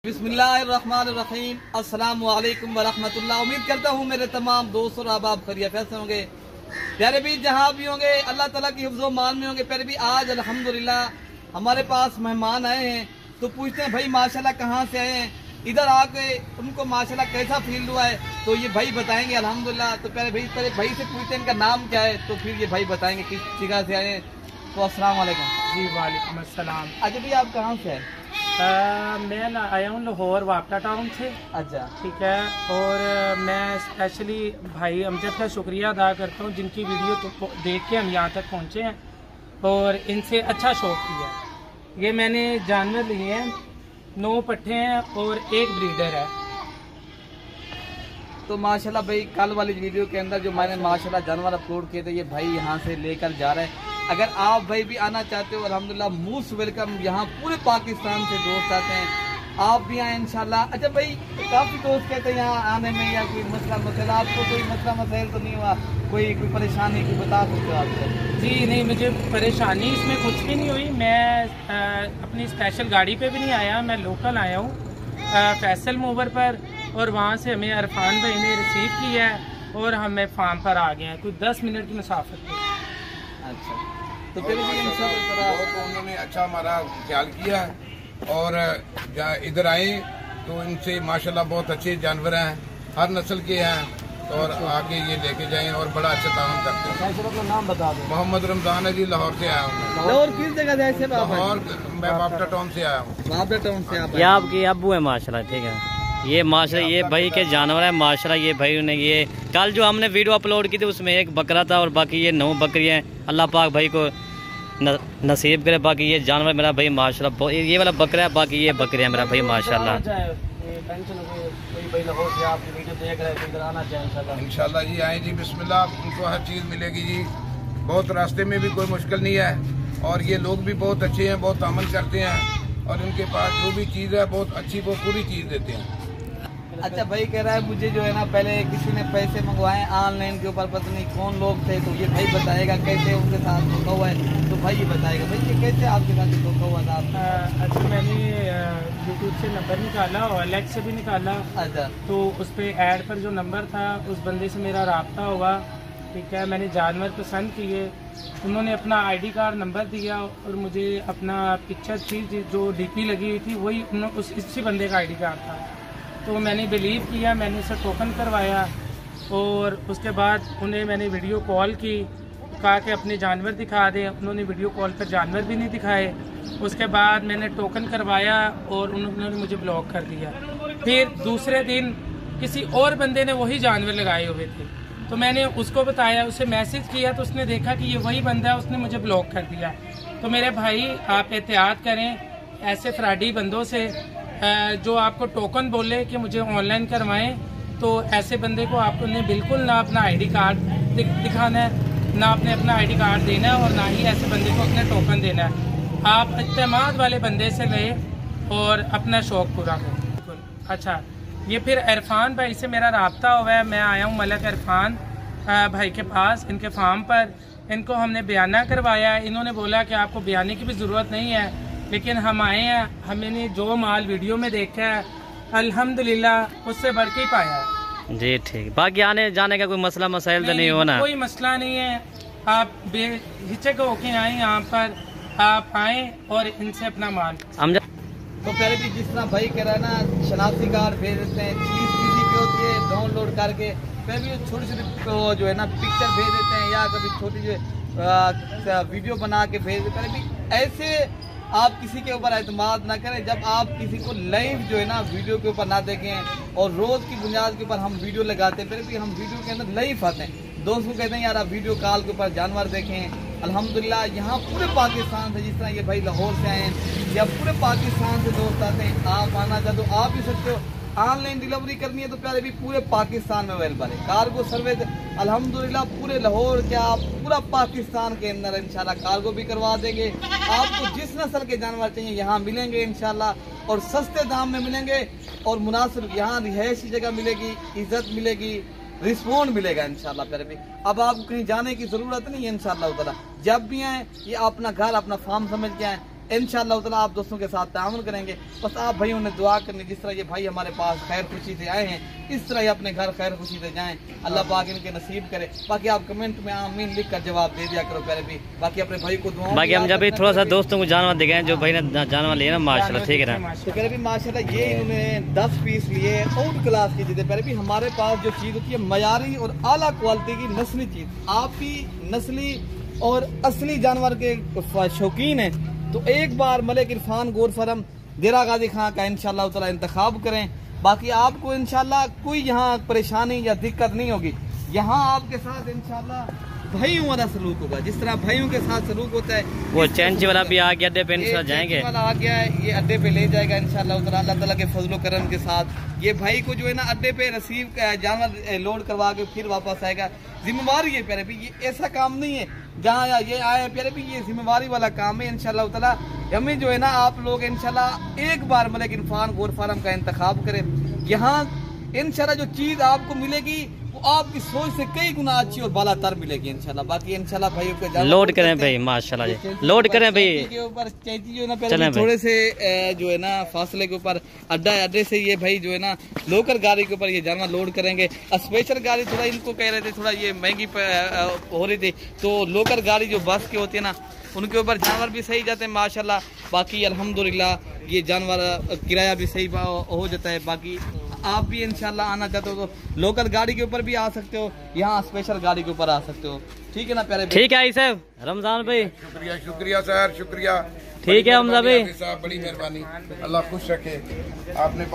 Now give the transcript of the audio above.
बिस्मिल्लाहिर्रहमानिर्रहीम, अस्सलामु अलैकुम वरहमतुल्लाह। उम्मीद करता हूँ मेरे तमाम दोस्त और अहबाब खैरियत से होंगे। प्यारे भी जहाँ भी होंगे अल्लाह ताला की हिफ्ज़ो मान में होंगे। प्यारे भी आज अल्हम्दुलिल्लाह हमारे पास मेहमान आए हैं, तो पूछते हैं भाई माशाल्लाह कहाँ से आए हैं, इधर आके उनको माशाल्लाह कैसा फील हुआ है, तो ये भाई बताएंगे अल्हम्दुलिल्लाह। तो प्यारे भाई से पूछते हैं इनका नाम क्या है, तो फिर ये भाई बताएंगे किस जगह से आए हैं। तो अस्सलाम वालेकुम। जी वालेकुम अस्सलाम। अच्छा भाई आप कहाँ से आए? मैं आया हूँ लाहौर वापटा टाउन से। अच्छा ठीक है, और मैं स्पेशली भाई अमजद का शुक्रिया अदा करता हूँ जिनकी वीडियो तो देख के हम यहाँ तक पहुँचे हैं और इनसे अच्छा शौक किया। ये मैंने जानवर लिए हैं, 9 पट्ठे हैं और 1 ब्रीडर है। तो माशाल्लाह भाई कल वाली वीडियो के अंदर जो मैंने माशाल्लाह जानवर अपलोड किए थे, ये भाई यहाँ से लेकर जा रहे हैं। अगर आप भाई भी आना चाहते हो अल्हम्दुलिल्लाह मोस्ट वेलकम। यहाँ पूरे पाकिस्तान से दोस्त आते हैं, आप भी आए इंशाल्लाह। अच्छा भाई काफ़ी दोस्त कहते हैं यहाँ आने में या कोई मसला आपको कोई मसला मसाइल तो नहीं हुआ, कोई परेशानी की बता सकते हो आप? जी नहीं, मुझे परेशानी इसमें कुछ भी नहीं हुई। मैं अपनी स्पेशल गाड़ी पे भी नहीं आया, मैं लोकल आया हूँ फैसल मूवर पर, और वहाँ से हमें इरफान भाई ने रिसीव किया है और हमें फार्म पर आ गए हैं। कुछ 10 मिनट की मुसाफत थी। अच्छा, तो फिर भी उन्होंने अच्छा हमारा ख्याल किया और इधर आए तो इनसे माशाल्लाह बहुत अच्छे जानवर हैं, हर नस्ल के हैं, और आगे ये लेके जाएं और बड़ा अच्छा ताउन करते हैं। अपना नाम बता दो। मोहम्मद रमजान है जी, लाहौर से आया हूँ। लाहौर किस जगह से? लाहौर मैं वापटा टाउन से आया हूँ। वापटा टाउन से आप? ये आपके अब्बू है माशाल्लाह। ठीक है, ये माशाल्लाह ये भाई के जानवर है माशाल्लाह। ये भाई ने ये कल जो हमने वीडियो अपलोड की थी उसमें 1 बकरा था और बाकी ये 9 बकरियाँ हैं। अल्लाह पाक भाई को नसीब करे। बाकी ये जानवर मेरा भाई माशाल्लाह, ये वाला बकरा है, बाकी ये बकरियाँ मेरा भाई माशाल्लाह। इंशाल्लाह जी आए जी, बिस्मिल्लाह। उनको हर चीज़ मिलेगी जी, बहुत रास्ते में भी कोई मुश्किल नहीं है, और ये लोग भी बहुत अच्छे हैं, बहुत अमल करते हैं, और इनके पास जो भी चीज़ है बहुत अच्छी, वो पूरी चीज़ देते हैं। अच्छा भाई कह रहा है मुझे जो है ना पहले किसी ने पैसे मंगवाए ऑनलाइन के ऊपर, पता नहीं कौन लोग थे, तो ये भाई बताएगा कैसे उनके साथ धोखा हुआ है। तो भाई ये बताएगा भाई ये कैसे आपके साथ धोखा हुआ था? अच्छा, मैंने यूट्यूब से नंबर निकाला और एलेक्स से भी निकाला। अच्छा, तो उस पर ऐड पर जो नंबर था उस बंदे से मेरा रब्ता हुआ। ठीक है, मैंने जानवर पसंद किए, उन्होंने अपना आईडी कार्ड नंबर दिया और मुझे अपना पिक्चर थी जो डीपी लगी हुई थी वही इसी बंदे का आईडी कार्ड था। तो मैंने बिलीव किया, मैंने उसे टोकन करवाया और उसके बाद उन्हें मैंने वीडियो कॉल की, कहा कि अपने जानवर दिखा दें। उन्होंने वीडियो कॉल पर जानवर भी नहीं दिखाए। उसके बाद मैंने टोकन करवाया और उन्होंने मुझे ब्लॉक कर दिया। फिर दूसरे दिन किसी और बंदे ने वही जानवर लगाए हुए थे, तो मैंने उसको बताया, उसे मैसेज किया, तो उसने देखा कि ये वही बंदा है, उसने मुझे ब्लॉक कर दिया। तो मेरे भाई आप एहतियात करें ऐसे फ्रॉडी बंदों से, जो आपको टोकन बोले कि मुझे ऑनलाइन करवाएं, तो ऐसे बंदे को आपको ने बिल्कुल ना अपना आईडी कार्ड दिखाना है, ना आपने अपना आईडी कार्ड देना है, और ना ही ऐसे बंदे को अपने टोकन देना है। आप इत्तेमाद वाले बंदे से लें और अपना शौक पूरा करें। अच्छा, ये फिर इरफान भाई से मेरा रब्ता हुआ है। मैं आया हूँ मलक इरफान भाई के पास, इनके फार्म पर। इनको हमने बयाना करवाया, इन्होंने बोला कि आपको बयाने की भी ज़रूरत नहीं है, लेकिन हम आए हैं, हमने जो माल वीडियो में देखा है अल्हम्दुलिल्लाह उससे बढ़ के ही पाया है जी। ठीक, बाकी आने जाने का कोई मसला मसाइल तो नहीं होना? कोई मसला नहीं है, आप बेहिचक होके आए यहाँ पर, आप आए और इनसे अपना माल। तो पहले भी जिस तरह भाई कह रहा है ना शनाख्ती कार्ड भेज देते हैं, चीज़ किसी की होती है डाउनलोड करके, फिर भी छोटी छोटी जो है ना पिक्चर भेज देते हैं, या कभी छोटी जो वीडियो बना के भेज देते हैं। भी ऐसे आप किसी के ऊपर एतमाद ना करें। जब आप किसी को लाइव जो है ना वीडियो के ऊपर ना देखें, और रोज़ की बुनियाद के ऊपर हम वीडियो लगाते हैं, फिर भी हम वीडियो के अंदर लाइव आते हैं, दोस्तों कहते हैं यार आप वीडियो कॉल के ऊपर जानवर देखें। अल्हम्दुलिल्लाह यहाँ पूरे पाकिस्तान से, जिस तरह ये भाई लाहौर से आए हैं, या पूरे पाकिस्तान से दोस्त आते हैं। आप आना चाहते हो आप भी सकते हो, ऑनलाइन डिलीवरी करनी है तो प्यारे भी पूरे पाकिस्तान में अवेलेबल है। कार्गो सर्विस अल्हम्दुलिल्लाह पूरे लाहौर क्या पूरा पाकिस्तान के अंदर इंशाल्लाह कार्गो भी करवा देंगे। आपको जिस नस्ल के जानवर चाहिए यहाँ मिलेंगे इंशाल्लाह, और सस्ते दाम में मिलेंगे, और मुनासिब यहाँ रिहायश की जगह मिलेगी, इज्जत मिलेगी, रिस्पॉन्ड मिलेगा इंशाल्लाह। प्यारे भी अब आपको कहीं जाने की ज़रूरत नहीं है इंशाल्लाह ताला। जब भी आए ये अपना घर अपना फार्म समझ के आए, इंशाअल्लाह ताला आप दोस्तों के साथ ताउन करेंगे। बस आप भाइयों ने दुआ करनी, जिस तरह ये भाई हमारे पास खैर खुशी से आए हैं इस तरह ही अपने घर खैर खुशी से जाएं, अल्लाह पाक इनके नसीब करे। बाकी आप कमेंट में आमीन लिख कर जवाब दे दिया करो प्यारे भी। बाकी अपने भाई को दुआ, बाकी हम जब भी थोड़ा सा दोस्तों को जानवर दिखाएं जो भाई ने जानवर लिए ना माशाल्लाह, ठीक है ना। तो प्यारे भी माशाल्लाह ये इन्होंने 10 पीस लिए आउट क्लास की चीजें। प्यारे भी हमारे पास जो चीज होती है मयारी और आला क्वालिटी की नस्ली चीज, आप भी नस्ली और असली जानवर के शौकीन है तो एक बार मलिक इरफान गोट फार्म देरा गाजी खां का इंशाअल्लाह ताला इंतखाब करें। बाकी आपको इंशाअल्लाह कोई यहाँ परेशानी या दिक्कत नहीं होगी। यहाँ आपके साथ इंशाअल्लाह भाइयों वाला सलूक होगा, जिस तरह भाइयों के साथ सलूक होता है। वो चैंची वाला भी आ गया अड्डे पे, इंशाल्लाह जाएंगे वाला आ गया है, ये अड्डे पे ले जाएगा इंशाअल्लाह ताला अल्लाह ताला के फजलो करम के साथ। ये भाई को जो है ना अड्डे पे रिसीव जानवर लोड करवा के फिर वापस आएगा। जिम्मेवारी है प्यारे भी, ये ऐसा काम नहीं है जहाँ ये आए प्यारे भी, ये जिम्मेवारी वाला काम है इंशाअल्लाह ताला। हमें जो है ना आप लोग इंशाअल्लाह एक बार मलिक इरफान गोट फार्म का इंतखाब करें। यहाँ इंशाअल्लाह जो चीज आपको मिलेगी वो आपकी सोच से कई गुना अच्छी और बाला तर मिलेगी इंशाल्लाह। बाकी इंशाल्लाह भाइयों को लोड करें भाई, माशाल्लाह जी लोड करें भाई के ऊपर चैती जो है ना पहले थोड़े से जो है ना फासले के ऊपर अड्डे से ये भाई जो है ना लोकल गाड़ी के ऊपर ये जानवर लोड करेंगे। स्पेशल गाड़ी थोड़ा इनको कह रहे थे थोड़ा ये महंगी हो रही थी, तो लोकल गाड़ी जो बस की होती है ना उनके ऊपर जानवर भी सही जाते हैं माशाल्लाह। बाकी अल्हम्दुलिल्लाह ये जानवर किराया भी सही हो जाता है। बाकी आप भी इंशाल्लाह आना चाहते हो तो लोकल गाड़ी के ऊपर भी आ सकते हो, यहाँ स्पेशल गाड़ी के ऊपर आ सकते हो। ठीक है ना प्यारे, ठीक है साहब रमजान भाई, शुक्रिया शुक्रिया सर, शुक्रिया। ठीक है हमजा भाई साहब, बड़ी मेहरबानी, अल्लाह खुश रखे आपने।